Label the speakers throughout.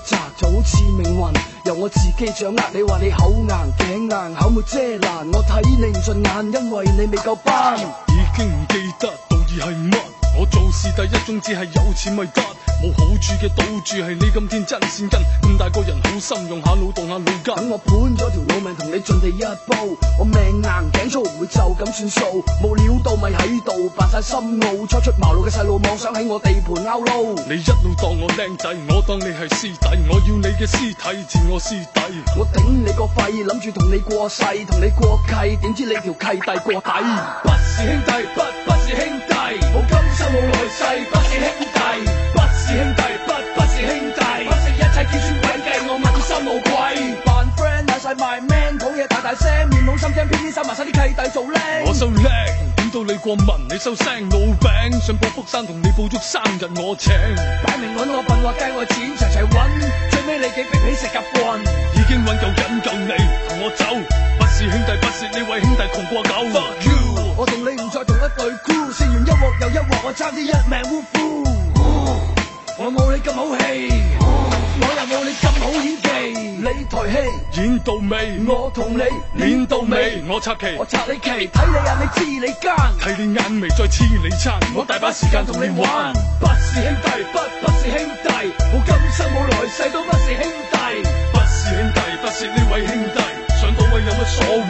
Speaker 1: 擲，就好似命運由我自己掌握。你話你口硬頸硬，口沒遮攔，我睇你唔順眼，因為你未夠班。
Speaker 2: 已經唔記得道義係乜，我做事第一宗旨係有錢咪得，冇好處嘅賭注係你今天真善人，咁大個人好心用下腦動下腦筋。
Speaker 1: 等我盤咗條老命同你盡地一步，我命硬頸粗唔會就咁算數，冇料到咪喺度扮晒深奧，初出茅廬嘅細路妄想喺我地盤拗路。
Speaker 2: 你一路當我靚仔，我當你係師弟，我要你嘅屍體自我師弟。
Speaker 1: 我頂你個肺，諗住同你過世，同你過契，點知你條契弟過底。
Speaker 2: 不是兄弟，不是兄弟，冇今生冇來世，不是兄弟，不是兄弟，不是兄弟，不惜一切結算詭計，我問心無愧。
Speaker 1: 扮 friend 嗌晒埋 man， 講嘢大大聲，面好心驚，偏偏收埋晒啲契弟做靚。
Speaker 2: 我收叻，點到你過問，你收聲老餅，想報福山同你報足生日我請。
Speaker 1: 擺明揾我笨，話計我錢，齊齊揾，最尾你幾逼起食夾棍。
Speaker 2: 已經揾夠緊夠你，同我走，不是兄弟，不是呢位兄弟窮過狗。Fuck you，
Speaker 1: 我同你唔再同一隊 crew， 試完一鑊又一鑊，我差啲一命嗚呼。我冇你咁好戲，我又冇你咁好演技。你台戲
Speaker 2: 演到尾，
Speaker 1: 我同你
Speaker 2: 練到尾，我插旗，
Speaker 1: 我拆你旗，睇你眼你知你奸，
Speaker 2: 睇你眼眉再黐你餐，我大把時間同你玩。
Speaker 1: 不是兄弟，不是兄弟，冇今生冇來世都不是兄弟。
Speaker 2: 不是兄弟，不是呢位兄弟，上到位有乜所謂？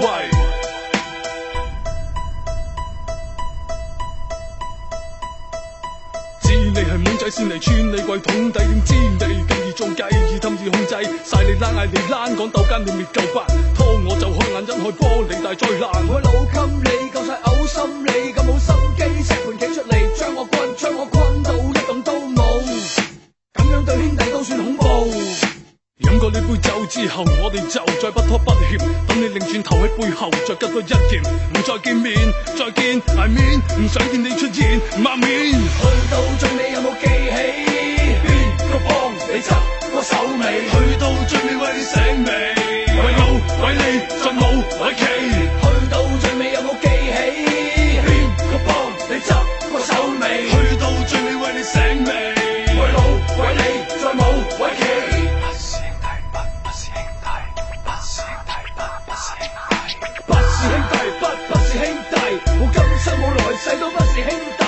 Speaker 2: 知你係懵仔先嚟穿你櫃桶底，點知你竟然中計，以氹住控制晒你躝嗌你躝，講鬥奸你未夠班，拖我就開眼一開玻璃大災難。
Speaker 1: 我老襟你夠晒嘔心理，咁冇心機，石盤企出嚟將我困到一動都冇，咁樣對兄弟都算恐怖。
Speaker 2: 飲過呢杯酒之後，我哋就再不拖不欠，等你擰轉頭喺背後再拮多一劍，唔再見面，再見 I mean 唔想見你出現抹面。
Speaker 1: 去到最尾有冇記起邊個幫你執我手尾？
Speaker 2: 去到最尾為你醒未？為老為你再冇為期。
Speaker 1: 去到最尾有冇記起邊個幫你執我手尾？
Speaker 2: 去到最尾為你醒未？
Speaker 1: 為老為你再冇為期。不是兄弟，不是兄弟，冇今生冇來世都不是兄弟。